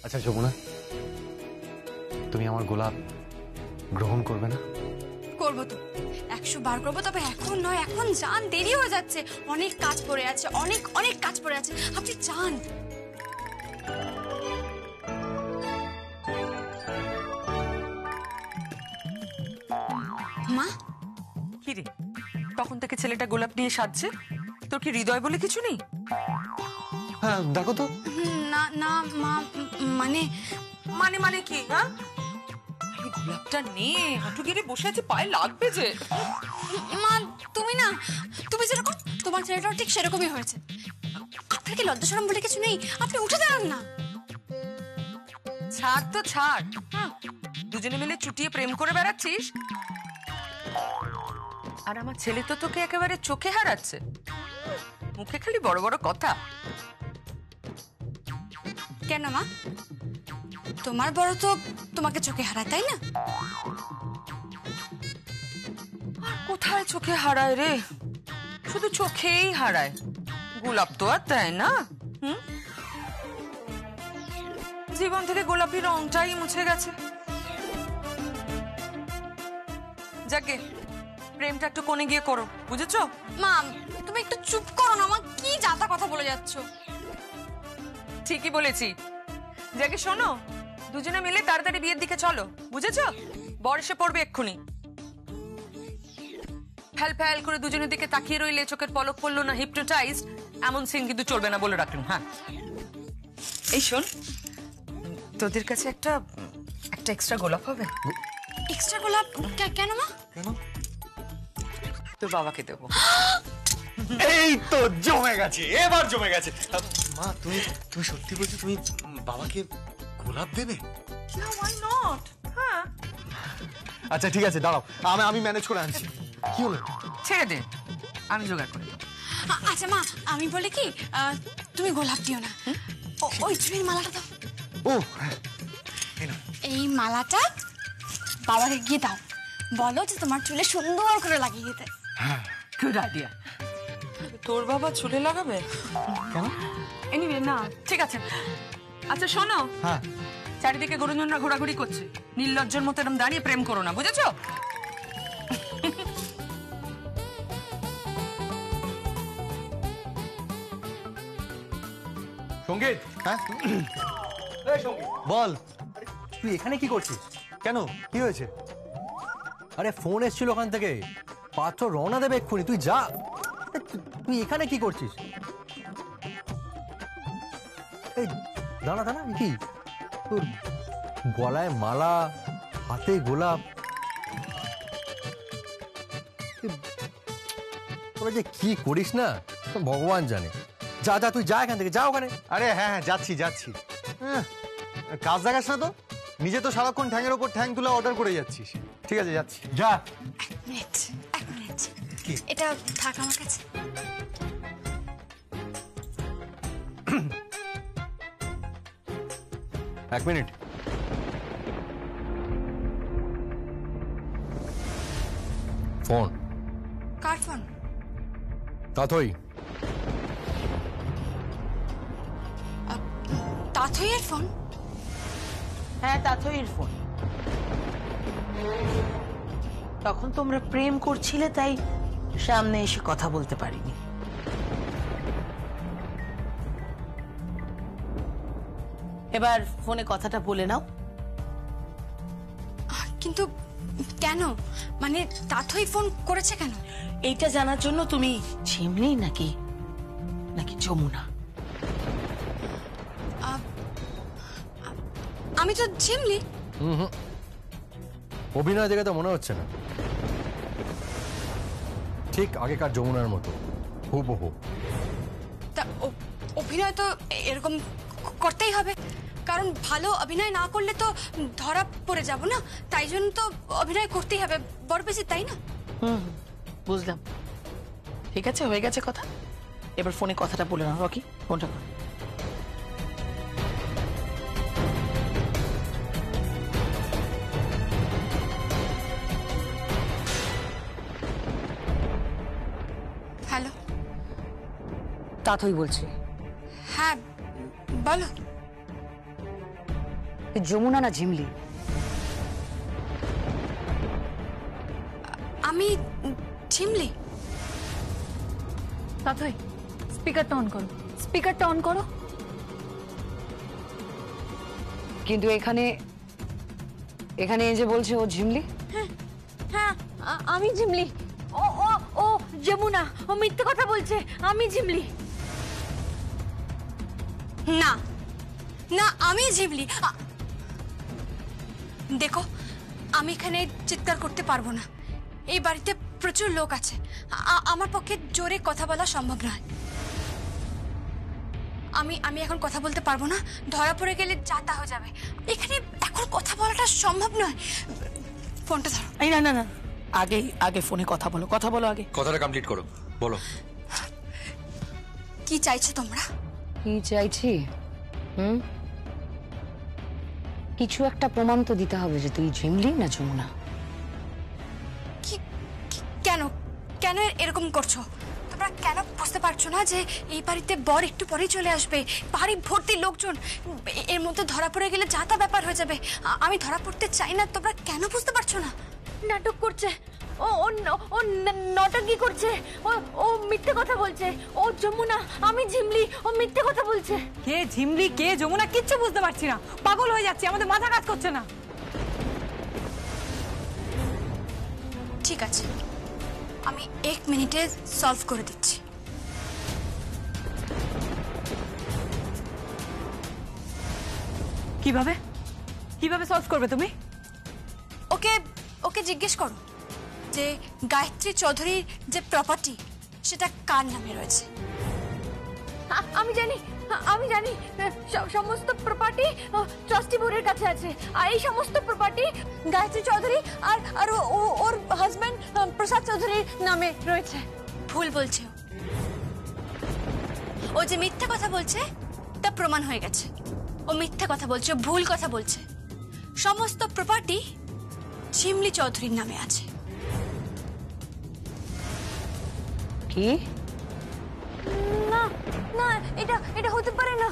আচ্ছা যমুনা, তুমি আমার গোলাপ গ্রহণ করবে না? করবো তো, 100 বার করবো, তবে এখন নয়, এখন যান, দেরি হয়ে যাচ্ছে, অনেক কাজ পড়ে আছে, অনেক অনেক কাজ পড়ে আছে, আপনি যান। মা, কি রে, তখন থেকে ছেলেটা গোলাপ নিয়ে সাজছে, তোর কি হৃদয় বলে কিছু নেই? হ্যাঁ দেখো তো। না না মা, মানে মানে মানে কি? হ্যাঁ, এই গোলাপটা নিয়ে হাঁটু গেড়ে বসে আছে, পায়ে লাগবে যে। মা, তুমি যেরকম, তোমার ছেলেটাও ঠিক সেরকমই হয়েছে। আপনার কি লজ্জা শরম বলে কিছু নেই? আপনি উঠে দাঁড়ান না। ছাড় তো ছাড়, হ্যাঁ, দুজনে মিলে চুটিয়ে প্রেম করে বেড়াচ্ছিস, আর আমার ছেলে তো তোকে একেবারে চোখে হারাচ্ছে, মুখে খালি বড় বড় কথা। কেন মা, তোমার বড় তো তোমাকে চোখে হারায়, তাই না? কোথায় চোখে হারায় রে, শুধু চোখেই হারায়, গোলাপ তো আর দেয় না। জীবন থেকে গোলাপি রংটাই মুছে গেছে। যাকে প্রেমটা একটু কোণে গিয়ে করো, বুঝেছো? মা, তুমি একটু চুপ করো না, মা কি যাতা কথা বলে যাচ্ছ। ঠিকই বলেছি। যাকে শোনো, দুজনে মিলে তাড়াতাড়ি বিয়ের দিকে চলো, বুঝেছো? বর এসে পড়বে এক্ষুনি। ফ্যাল ফ্যাল করে দুজনের দিকে তাকিয়ে রইলে চোখের পলক পড়লো না, হিপনোটাইজড, এমন সিন কিন্তু চলবে না, বলে রাখলাম। হ্যাঁ, এই শোন, তোদের কাছে একটা এক্সট্রা গোলাপ হবে? এক্সট্রা গোলাপ? কেন মা? কেন? তোর বাবাকে দেবো। এই তো জমে গেছে, এবার জমে গেছে। মা, তুমি সত্যি বলছো, তুমি বাবাকে গোলাপ দেবে? Why not? হ্যাঁ, আচ্ছা ঠিক আছে, দাঁড়াও, আমি ম্যানেজ করে আনছি। কি হলো? ছেড়ে দে, আমি জোগাড় করে দেবো। আচ্ছা মা, আমি বলি কি, তুমি গোলাপ দিও না, ওই চুড়ির মালাটা দাও। ও, এই মালাটা বাবাকে গিয়ে দাও, বলো যে তোমার চুলে সুন্দর করে লাগিয়ে দিতে। Good idea. তোর বাবা চুলে লাগাবে? কেন? এনিওয়ে, না ঠিক আছে। আচ্ছা শোনো, হ্যাঁ, চারিদিকে গরুজনরা ঘোরাঘুরি করছে, নির্লজ্জের মতো এরকম দাঁড়িয়ে প্রেম করো না, বুঝেছো? সঙ্গীত। হ্যাঁ বল, তুই এখানে কি করছিস? কেন, কি হয়েছে? আরে ফোন এসেছিল ওখান থেকে, পাত্র রওনা দেবে এক্ষুনি, তুই যা। তুই এখানে কি করছিস? এই দাঁড়া দাঁড়া, কি তোর গলায় মালা, হাতে গোলাপ, তোরা যে কি করিস না ভগবান জানে। যা যা, তুই যা এখান থেকে, যা ওখানে। আরে হ্যাঁ হ্যাঁ, যাচ্ছি। কাজ দেখাস না তো, নিজে তো সারাক্ষণ ঠ্যাংয়ের ওপর ঠ্যাং তুলে অর্ডার করে যাচ্ছিস। ঠিক আছে, যাচ্ছি, যা। এক মিনিট, কি? এটা থাক আমার কাছে। এক মিনিট। ফোন। কার ফোন? তাতই। তাথইয়ের ফোন? হ্যাঁ, তাথইয়ের ফোন। তখন তোমরা প্রেম করছিলে, তাই সামনে এসে কথা বলতে পারিনি। এবার ফোনে কথাটা বলে নাও। কিন্তু কেন, মানে তাথই ফোন করেছে কেন? এইটা জানার জন্য তুমি ঝিমলি নাকি যমুনা? আমি তো ঝিমলি। অভিনয় দেখে তো মনে হচ্ছে না, ঠিক আগেকার যমুনার মতো হুবহু। তা অভিনয় তো এরকম করতেই হবে, কারণ ভালো অভিনয় না করলে তো ধরা পড়ে যাব না, তাই জন্য তো অভিনয় করতেই হবে, বড় বেশি, তাই না? বুঝলাম, ঠিক আছে, হয়ে গেছে কথা। এবার ফোনে কথাটা বলে নাও। রকি, ফোনটা কর। হ্যালো। তাতই বলছি। হ্যাঁ বলো। যমুনা না ঝিমলি? আমি ঝিমলি। তাই স্পিকারটা অন করো, স্পিকারটা অন করো। কিন্তু এখানে এখানে এই যে বলছে ও ঝিমলি। হ্যাঁ আমি ঝিমলি। ও ও ও যমুনা, ও মিথ্যে কথা বলছে, আমি ঝিমলি। না না, আমি ঝিমলি। দেখো, আমি এখানে চিৎকার করতে পারবো না। এই বাড়িতে প্রচুর লোক আছে, আমার পক্ষে জোরে কথা বলা সম্ভব নয়। আমি এখন কথা বলতে পারবো না, ধরা পড়ে গেলে যা তা হয়ে যাবে। এখানে এখন কথা বলাটা সম্ভব নয়। ফোনটা ধরো। এই না না না, আগে আগে ফোনে কথা বলো, কথা বলো আগে। কথাটা কমপ্লিট করো, বলো। কি চাইছো তোমরা? কি চাইছি? কিছু একটা প্রমাণ তো দিতে হবে যে তুই ঝিমলি না যমুনা। কেন কেন এরকম করছো তোমরা? কেন বুঝতে পারছো না যে এই বাড়িতে বর একটু পরেই চলে আসবে? বাড়ি ভর্তি লোকজন, এর মধ্যে ধরা পড়ে গেলে যা তা ব্যাপার হয়ে যাবে। আমি ধরা পড়তে চাই না, তোমরা কেন বুঝতে পারছো না? নাটক করছে ও, ও নাটকই করছে। ও মিথ্যে কথা বলছে। ও যমুনা, আমি ঝিমলি, ও মিথ্যে কথা বলছে। কে ঝিমলি কে যমুনা কিচ্ছু বুঝতে পারছি না, পাগল হয়ে যাচ্ছে, আমাদের মাথা কাজ করছে না। ঠিক আছে, আমি 1 মিনিটে সলভ করে দিচ্ছি। কিভাবে কিভাবে সলভ করবে তুমি? ওকে ওকে জিজ্ঞেস করো যে গায়ত্রী চৌধুরীর যে প্রপার্টি সেটা কার নামে রয়েছে। আমি জানি, আমি জানি সমস্ত প্রপার্টি ট্রাস্টি বোর্ডের কাছে আছে। আর এই সমস্ত প্রপার্টি গায়ত্রী চৌধুরী আর ওর হাজবেন্ড প্রসাদ চৌধুরীর নামে রয়েছে। ভুল বলছে ও যে মিথ্যা কথা বলছে তা প্রমাণ হয়ে গেছে। ও মিথ্যা কথা বলছে, ভুল কথা বলছে। সমস্ত প্রপার্টি ঝিমলি চৌধুরীর নামে আছে। কি? না না, এটা হতে পারে না।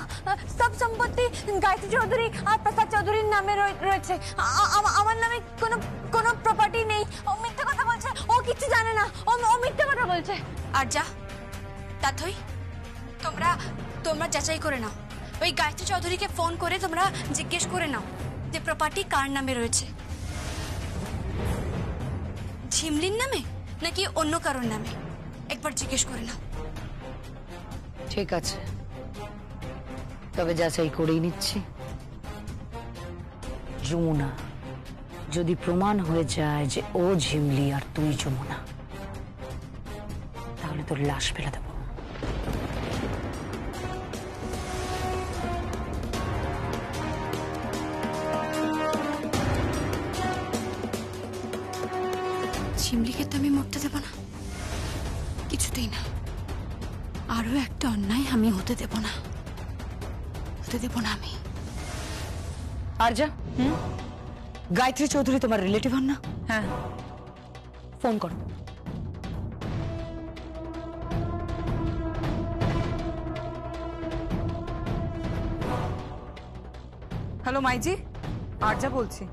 সব সম্পত্তি গায়ত্রী চৌধুরী আর প্রসাদ চৌধুরীর নামে রয়েছে। আমার নামে কোনো প্রপার্টি নেই। ও মিথ্যে কথা বলছে, ও কিছু জানে না, ও মিথ্যে কথা বলছে। আর যা তাথই, তোমরা যাচাই করে নাও। ওই গায়ত্রী চৌধুরীকে ফোন করে তোমরা জিজ্ঞেস করে নাও যে প্রপার্টি কার নামে রয়েছে, ঝিমলির নামে নাকি অন্য কারোর নামে। একবার জিজ্ঞেস করে নাও। ঠিক আছে, তবে যাচাই করেই নিচ্ছি। যমুনা, যদি প্রমাণ হয়ে যায় যে ও ঝিমলি আর তুই যমুনা, তাহলে তোর লাশ ফেলে দেবো। ঝিমলিকে তো আমি মরতে দেব না, কিছুতেই না। আরো একটা অন্যায় আমি হতে দেব না আমি। আর যা, গায়ত্রী চৌধুরী তোমার রিলেটিভ হন না? হ্যাঁ। ফোন করো। হ্যালো মাইজি, আরজা বলছি।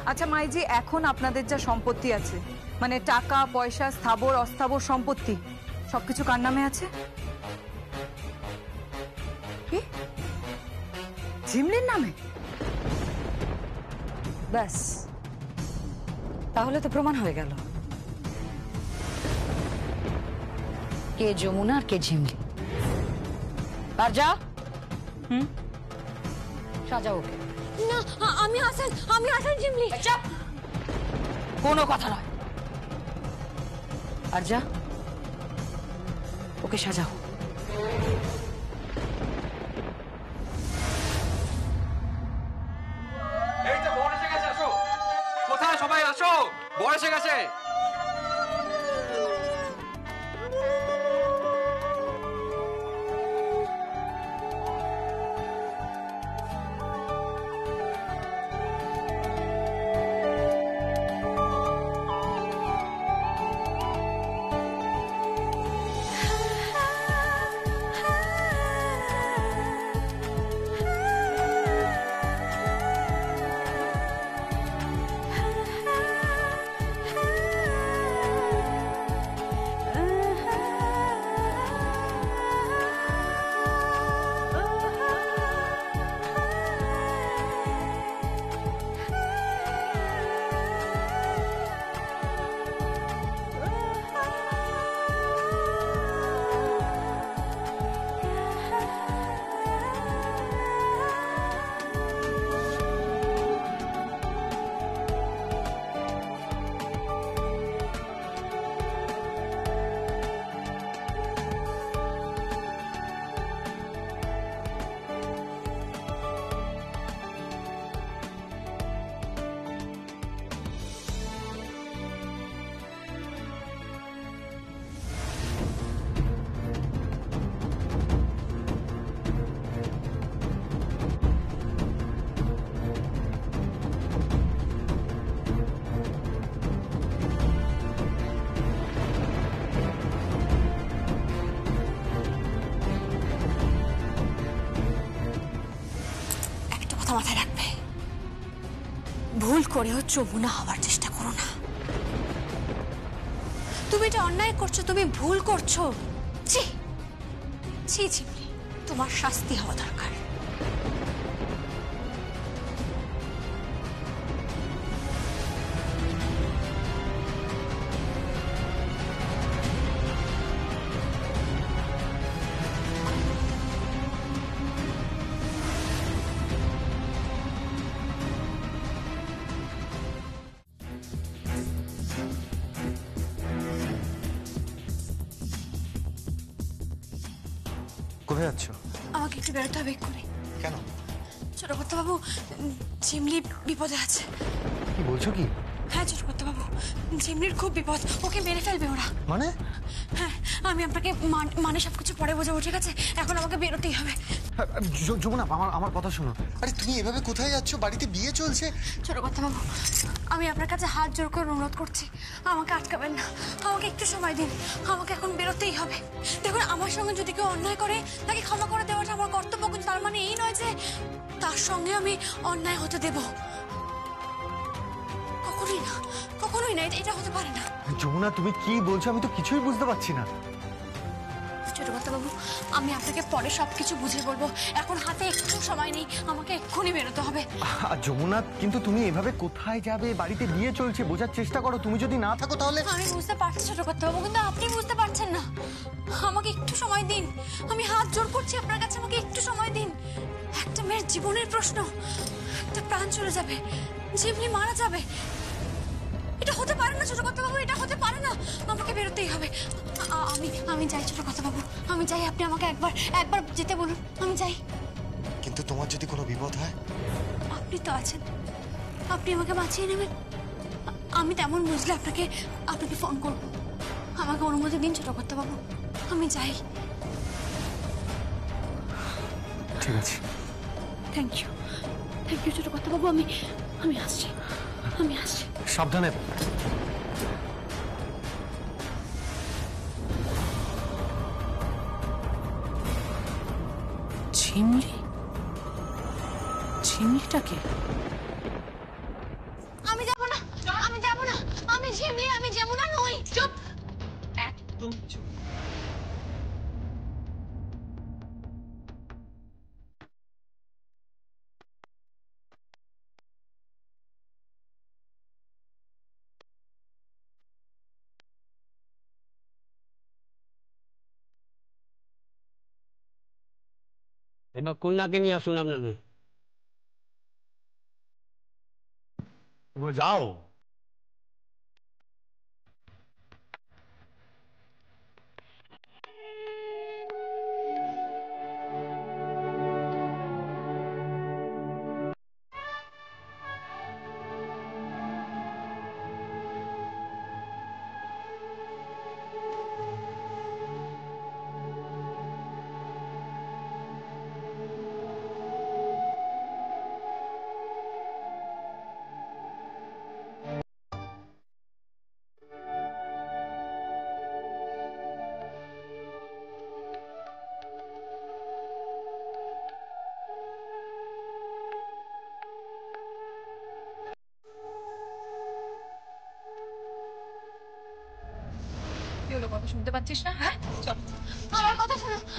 আচ্ছা মাইজি, এখন আপনাদের যা সম্পত্তি আছে, মানে টাকা পয়সা, স্থাবর অস্থাবর সম্পত্তি, সবকিছু কার নামে আছে? কি? ঝিমলির নামে? ব্যাস, তাহলে তো প্রমাণ হয়ে গেল কে যমুনা আর কে ঝিমলি। আর যা, সাজাও ওকে। না, আমি হাসান ঝিমলি। চাপ, কোনো কথা নয়। আর যা, ওকে সাজাও। এই তো বর এসে গেছে, আসো। কোথায় সবাই, আসো, বর এসে গেছে। কথা মাথায় রাখবে, ভুল করেও যমুনা হওয়ার চেষ্টা করো না। তুমি এটা অন্যায় করছো, তুমি ভুল করছো। ছি ছি ছি, তোমার শাস্তি হওয়া দরকার। কোথায় যাচ্ছ? আমাকে একটু বেরোতে হবে এক্ষুনি। কেন? ছোটকর্তাবাবু, ঝিমলি বিপদে আছে। কি বলছো কি? হ্যাঁ ছোটকর্তাবাবু, ঝিমলির খুব বিপদ, ওকে মেরে ফেলবে ওরা। মানে? হ্যাঁ, আমি আপনাকে মানে সবকিছু পরে বোঝাবো, ঠিক আছে? এখন আমাকে বেরোতেই হবে। যমুনা, আমার কথা শোনো। আরে তুমি এভাবে কোথায় যাচ্ছ? বাড়িতে বিয়ে চলছে। ছোটকর্তাবাবু, আমি আপনার কাছে হাত জোর করে অনুরোধ করছি, আমাকে আটকাবেন না, আমাকে একটু সময় দিন, আমাকে এখন বেরোতেই হবে। দেখুন, আমার সঙ্গে যদি কেউ অন্যায় করে তাকে ক্ষমা করে দেওয়াটা আমার কর্তব্য, কিন্তু তার মানে এই নয় যে তার সঙ্গে আমি অন্যায় হতে দেব। কখনোই না, কখনোই না, এটা হতে পারে না। যমুনা, তুমি কি বলছো? আমি তো কিছুই বুঝতে পারছি না। ছোটকর্তাবাবু, আমি আপনাকে পরে সবকিছু বুঝিয়ে বলবো, এখন হাতে একটু সময় নেই, আমাকে এক্ষুনি বেরোতে হবে। যমুনা, কিন্তু তুমি এভাবে কোথায় যাবে? বাড়িতে বিয়ে চলছে, বোঝার চেষ্টা করো। তুমি যদি না থাকো তাহলে। আমি বুঝতে পারছি ছোটকর্তাবাবু, কিন্তু আপনি বুঝতে পারছেন না। আমাকে একটু সময় দিন, আমি হাত জোর করছি আপনার কাছে, আমাকে একটু সময় দিন। একটা মেয়ের জীবনের প্রশ্ন, একটা প্রাণ চলে যাবে, ঝিমলি মারা যাবে, এটা হতে পারে না ছোটকর্তাবাবু, এটা হতে পারে না। আমাকে বেরোতেই হবে। আমি যাই ছোটকর্তাবাবু, আমি যাই। আপনি আমাকে একবার যেতে বলুন, আমি যাই। কিন্তু তোমার যদি কোনো বিপদ হয়? আপনি তো আছেন, আপনি আমাকে বাঁচিয়ে নেবেন। আমি তেমন বুঝলে আপনাকে ফোন করব। আমাকে অনুমতি দিন ছোটকর্তাবাবু, আমি যাই। ঠিক আছে। থ্যাংক ইউ ছোটকর্তাবাবু, আমি আসছি, আমি আসছি। সাবধানে। ঝিমলিটাকে আমি যাব না, আমি ঝিমলি, আমি যমুনা নই। চুপ, একদম চুপ। এবার কন্যাকে নিয়ে আসুন আপনাদের। যাও। কথা শুনতে পাচ্ছিস না? হ্যাঁ, চল।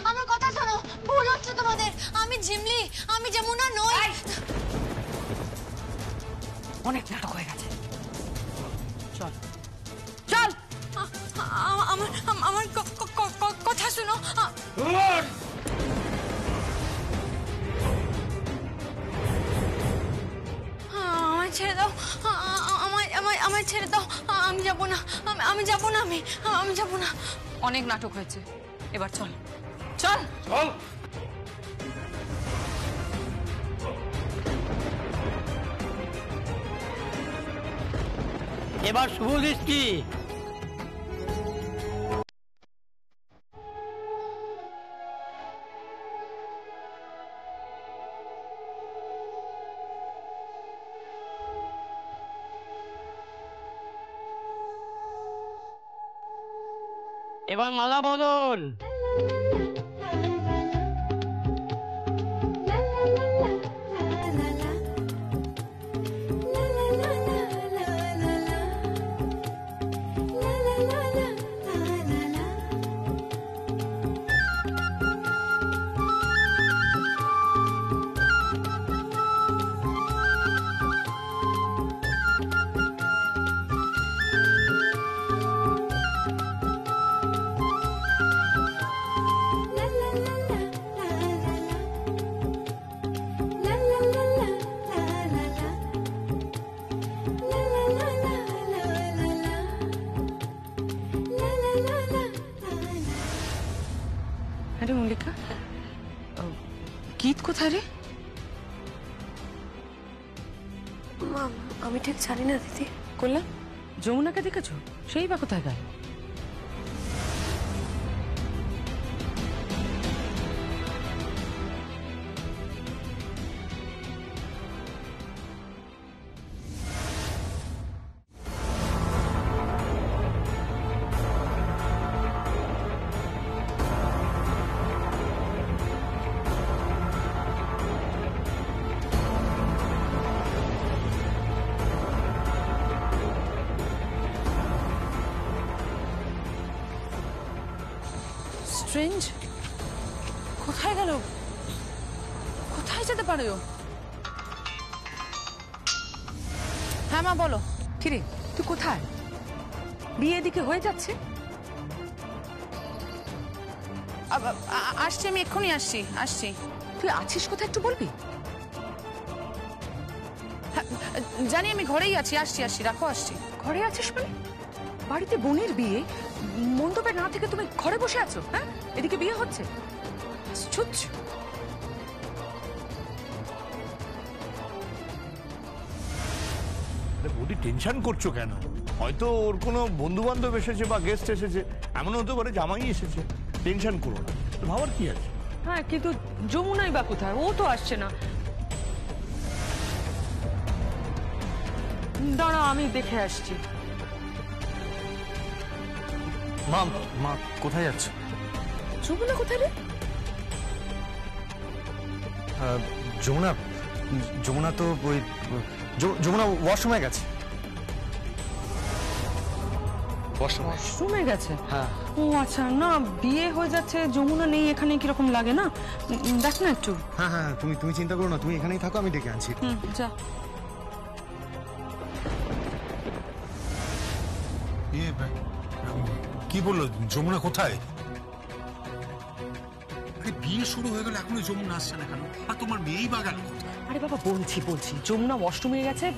আমার কথা শোনো, ভুল হচ্ছে তোমাদের। আমি ঝিমলি, আমি যমুনা নই। অনেক নাটক হয়ে গেছে, চল চল। আমার কথা শোনো। আমায় ছেড়ে দাও, আমায় ছেড়ে দাও। আমি যাব না, আমি যাব না, আমি যাব না। অনেক নাটক হয়েছে, এবার চল চল চল। এবার শুভ দৃষ্টি। এবার মালা বদল। মা আমি ঠিক জানি না দিদি। করলাম যমুনাকে দেখেছো? সেই বা কোথায় গেল? স্ট্রেঞ্জ কোথায় গেল? কোথায় যেতে পারে ও? হ্যাঁ মা বলো। কিরে তুই কোথায়? বিয়ে এদিকে হয়ে যাচ্ছে। আসছি, আমি এক্ষুনি আসছি। তুই আছিস কোথায় একটু বলবি? জানি, আমি ঘরেই আসছি। রাখো, আসছি। ঘরে আছিস মানে? বাড়িতে বোনের বিয়ে, মণ্ডপে না থেকে তুমি ঘরে বসে আছো? হ্যাঁ, এদিকে বিয়ে হচ্ছে। বৌদি টেনশন করছো কেন? হয়তো ওর কোনো বন্ধু বান্ধব এসেছে বা গেস্ট এসেছে, এমন হতে পারে জামাই এসেছে। টেনশন করো না, ভাবার কি আছে? হ্যাঁ, কিন্তু যমুনাই বা কোথায়? ও তো আসছে না। দাঁড়া, আমি দেখে আসছি। মা মা কোথায় যাচ্ছ? যমুনা কোথায় রে? যমুনা তো ওই যমুনা ওয়াশরুমে গেছে। ওয়াশরুমে গেছে? হ্যাঁ। ও আচ্ছা, না বিয়ে হয়ে যাচ্ছে, যমুনা নেই এখানে, কিরকম লাগে না? দেখ না একটু। হ্যাঁ, তুমি চিন্তা করো না, তুমি এখানেই থাকো, আমি ডেকে আনছি। যা। কি বললো? যমুনা কোথায়? আরে বিয়ে শুরু হয়ে গেল, এখনো যমুনা আসছে না কেন? আর তোমার মেয়েই বা গেল কোথায়? আরে বাবা, বলছি যমুনা ওয়াশরুমে গেছে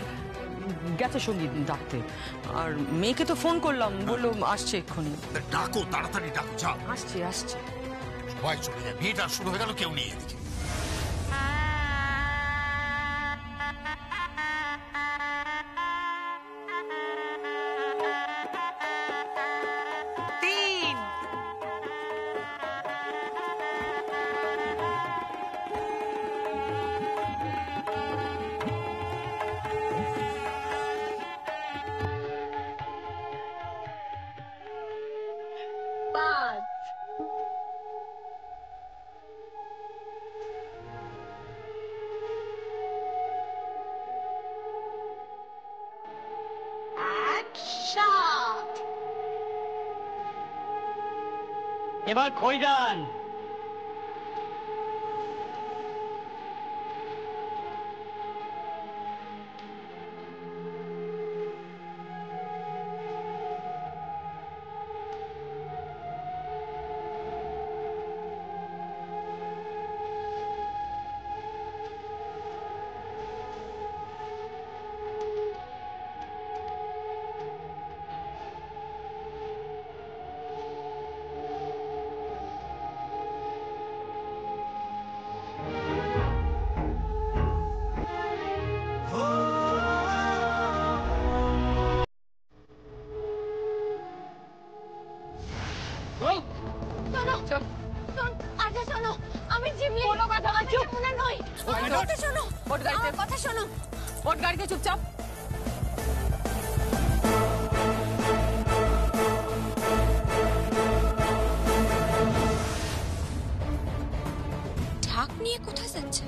সঙ্গীত ডাকতে। আর মেয়েকে তো ফোন করলাম, বললো আসছে এক্ষুনি। ডাকো, তাড়াতাড়ি ডাকো, যাও। আসছি। সবাই চলে যায়, বিয়েটা শুরু হয়ে গেল, কেউ নেই এদিকে। এবার কই যান? ওট গাড়িতে, চুপচাপ। ঢাক নিয়ে কোথায় যাচ্ছে?